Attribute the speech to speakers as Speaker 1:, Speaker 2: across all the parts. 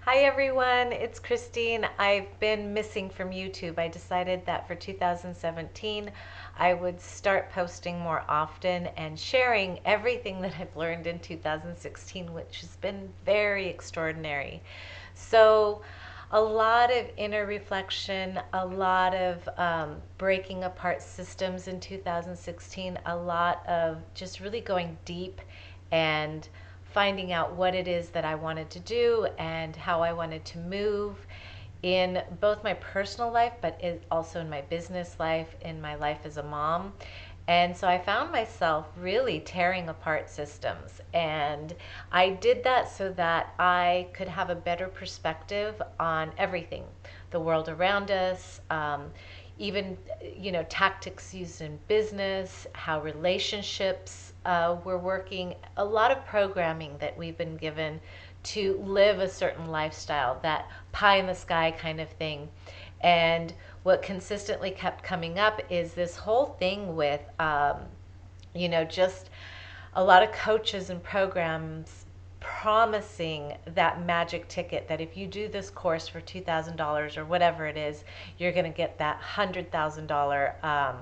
Speaker 1: Hi everyone, it's Christine. I've been missing from YouTube. I decided that for 2017 I would start posting more often and sharing everything that I've learned in 2016, which has been very extraordinary. So, a lot of inner reflection, a lot of breaking apart systems in 2016, a lot of just really going deep and finding out what it is that I wanted to do and how I wanted to move in both my personal life, but also in my business life, in my life as a mom. And so I found myself really tearing apart systems. And I did that so that I could have a better perspective on everything, the world around us, even tactics used in business, how relationships were working, a lot of programming that we've been given to live a certain lifestyle, that pie in the sky kind of thing. And what consistently kept coming up is this whole thing with just a lot of coaches and programs promising that magic ticket that if you do this course for $2,000 or whatever it is, you're going to get that $100,000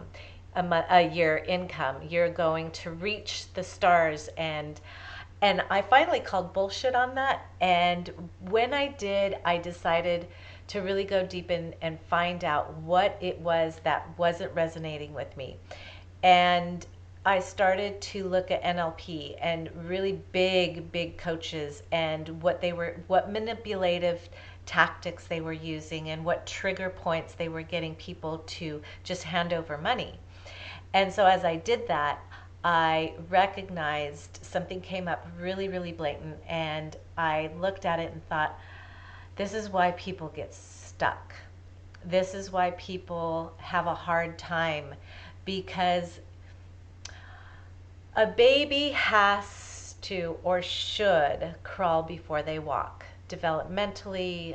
Speaker 1: a year income. You're going to reach the stars, and I finally called bullshit on that. And when I did, I decided to really go deep in and find out what it was that wasn't resonating with me. And I started to look at NLP and really big coaches and what manipulative tactics they were using and what trigger points they were getting people to just hand over money. And so as I did that, I recognized something came up really blatant, and I looked at it and thought, this is why people get stuck. This is why people have a hard time, because a baby has to or should crawl before they walk. Developmentally,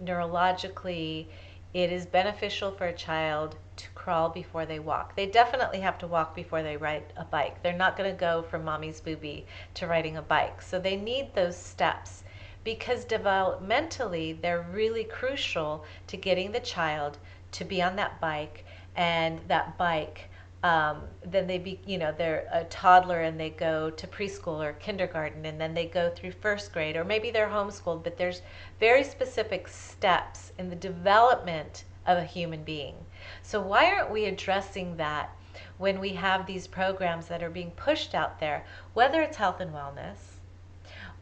Speaker 1: neurologically, it is beneficial for a child to crawl before they walk. They definitely have to walk before they ride a bike. They're not going to go from mommy's boobie to riding a bike. So they need those steps because developmentally they're really crucial to getting the child to be on that bike, and that bike then they're a toddler and they go to preschool or kindergarten, and then they go through first grade, or maybe they're homeschooled, but there's very specific steps in the development of a human being. So why aren't we addressing that when we have these programs that are being pushed out there, whether it's health and wellness,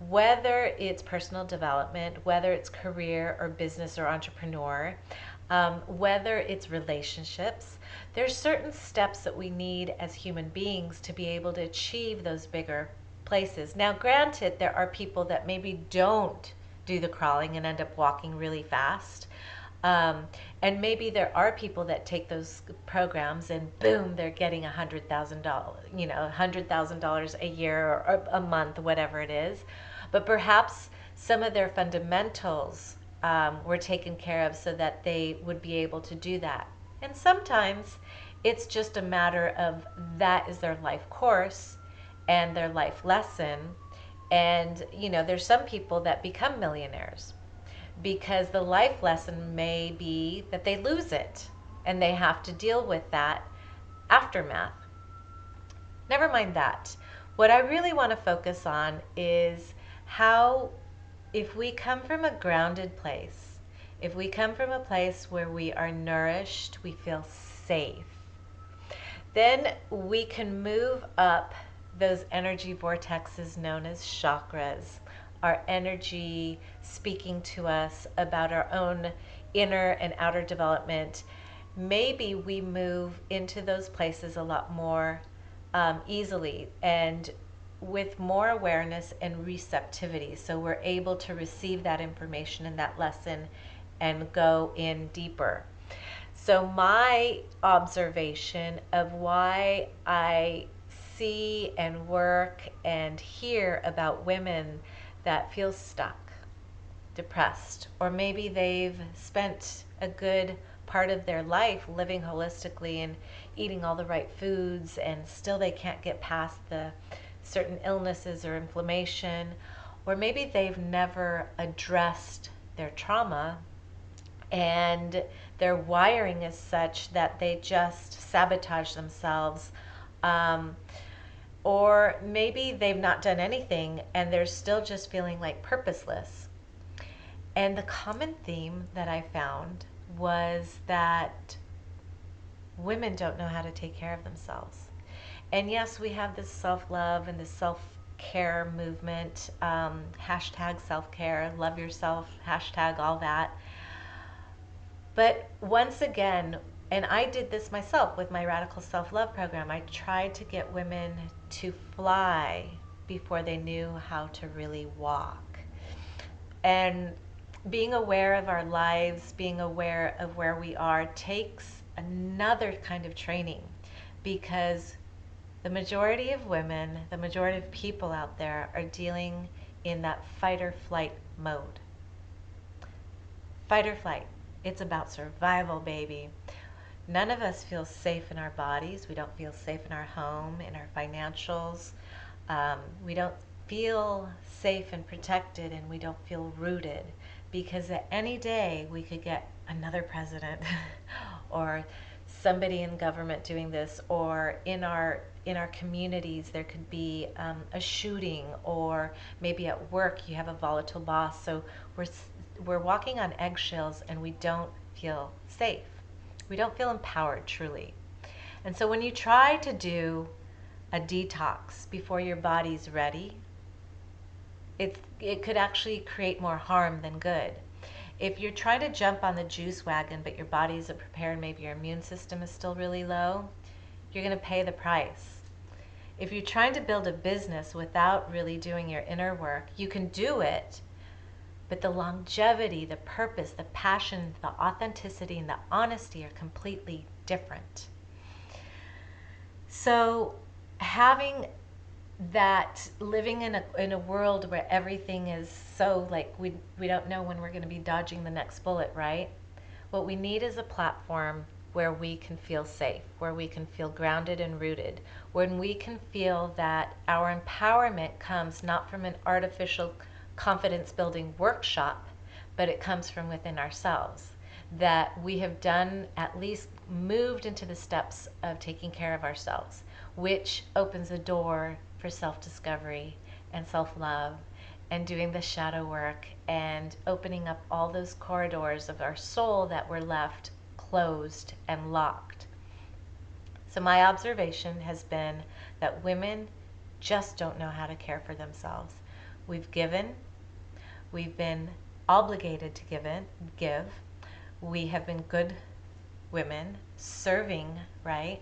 Speaker 1: whether it's personal development, whether it's career or business or entrepreneur, whether it's relationships. There's certain steps that we need as human beings to be able to achieve those bigger places. Now, granted, there are people that maybe don't do the crawling and end up walking really fast. And maybe there are people that take those programs and boom, they're getting $100,000, $100,000 a year or a month, whatever it is. But perhaps some of their fundamentals were taken care of so that they would be able to do that. And sometimes it's just a matter of that is their life course and their life lesson. And, there's some people that become millionaires because the life lesson may be that they lose it and they have to deal with that aftermath. Never mind that. What I really want to focus on is how, if we come from a grounded place, if we come from a place where we are nourished, we feel safe, then we can move up those energy vortexes known as chakras, our energy speaking to us about our own inner and outer development. Maybe we move into those places a lot more easily and with more awareness and receptivity. So we're able to receive that information and that lesson and go in deeper. So my observation of why I see and work and hear about women that feel stuck, depressed, or maybe they've spent a good part of their life living holistically and eating all the right foods, and still they can't get past the certain illnesses or inflammation, or maybe they've never addressed their trauma and their wiring is such that they just sabotage themselves. Um, or maybe they've not done anything and they're still just feeling like purposeless. And the common theme that I found was that women don't know how to take care of themselves. And yes, we have this self love and this self care movement, hashtag self care, love yourself, hashtag all that. But once again, and I did this myself with my Radical Self Love program, I tried to get women to fly before they knew how to really walk. And being aware of our lives, being aware of where we are, takes another kind of training, because the majority of women, the majority of people out there are dealing in that fight or flight mode. Fight or flight. It's about survival, baby. None of us feel safe in our bodies. We don't feel safe in our home, in our financials. We don't feel safe and protected, and we don't feel rooted, because at any day we could get another president or somebody in government doing this, or in our communities there could be a shooting, or maybe at work you have a volatile boss. So we're walking on eggshells and we don't feel safe. We don't feel empowered truly. And so when you try to do a detox before your body's ready, it could actually create more harm than good. If you're trying to jump on the juice wagon but your body isn't prepared, maybe your immune system is still really low, you're going to pay the price. If you're trying to build a business without really doing your inner work, you can do it, but the longevity, the purpose, the passion, the authenticity, and the honesty are completely different. So having that, living in a world where everything is so like we don't know when we're going to be dodging the next bullet, right? What we need is a platform where we can feel safe, where we can feel grounded and rooted, when we can feel that our empowerment comes not from an artificial confidence building workshop, but it comes from within ourselves, that we have done, at least moved into the steps of taking care of ourselves, which opens the door for self-discovery and self-love and doing the shadow work and opening up all those corridors of our soul that were left closed and locked. So my observation has been that women just don't know how to care for themselves. We've given, we've been obligated to give. We have been good women, serving, right?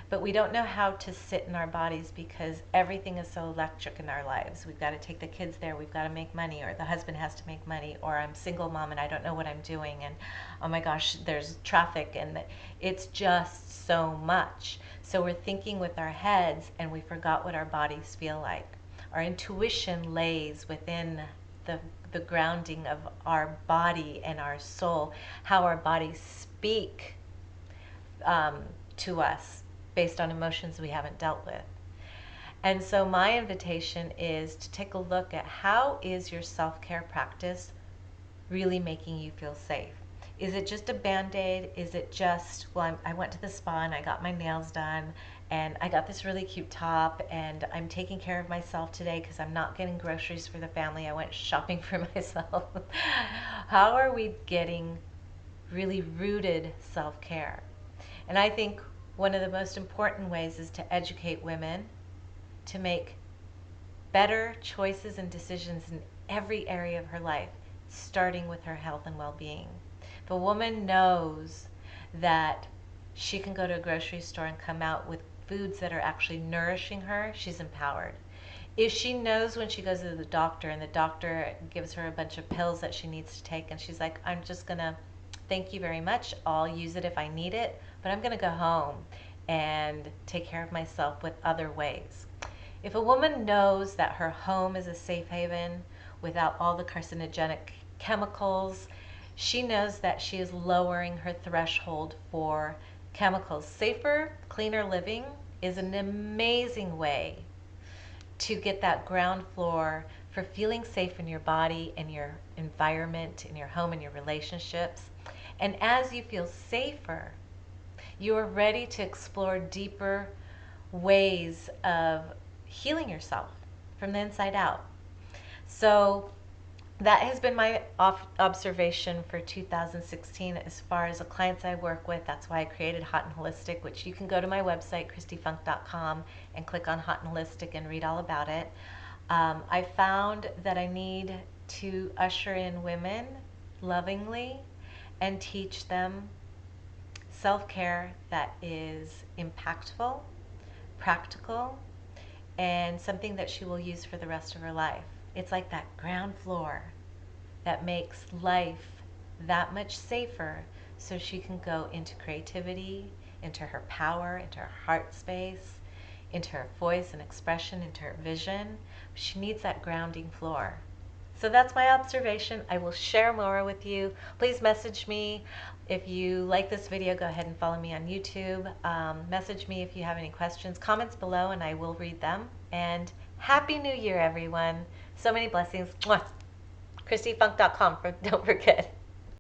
Speaker 1: But we don't know how to sit in our bodies because everything is so electric in our lives. We've got to take the kids there, we've got to make money, or the husband has to make money, or I'm single mom and I don't know what I'm doing, and oh my gosh, there's traffic, and it's just so much. So we're thinking with our heads and we forgot what our bodies feel like. Our intuition lays within the grounding of our body and our soul, how our bodies speak to us based on emotions we haven't dealt with. And so my invitation is to take a look at, how is your self-care practice really making you feel safe? Is it just a band-aid? Is it just, well, I went to the spa and I got my nails done and I got this really cute top and I'm taking care of myself today because I'm not getting groceries for the family. I went shopping for myself. How are we getting really rooted self-care? And I think one of the most important ways is to educate women to make better choices and decisions in every area of her life, starting with her health and well-being. If a woman knows that she can go to a grocery store and come out with foods that are actually nourishing her, she's empowered. If she knows when she goes to the doctor and the doctor gives her a bunch of pills that she needs to take and she's like, I'm just gonna, thank you very much, I'll use it if I need it, but I'm gonna go home and take care of myself with other ways. If a woman knows that her home is a safe haven without all the carcinogenic chemicals, she knows that she is lowering her threshold for chemicals. Safer, cleaner living is an amazing way to get that ground floor for feeling safe in your body, in your environment, in your home, in your relationships. And as you feel safer, you are ready to explore deeper ways of healing yourself from the inside out. So that has been my observation for 2016 as far as the clients I work with. That's why I created Hot and Holistic, which you can go to my website, christyfunk.com, and click on Hot and Holistic and read all about it. I found that I need to usher in women lovingly and teach them self-care that is impactful, practical, and something that she will use for the rest of her life. It's like that ground floor that makes life that much safer so she can go into creativity, into her power, into her heart space, into her voice and expression, into her vision. She needs that grounding floor. So that's my observation. I will share more with you. Please message me. If you like this video, go ahead and follow me on YouTube. Message me if you have any questions, comments below, and I will read them. And Happy New Year, everyone. So many blessings. Mwah. ChristyFunk.com, don't forget.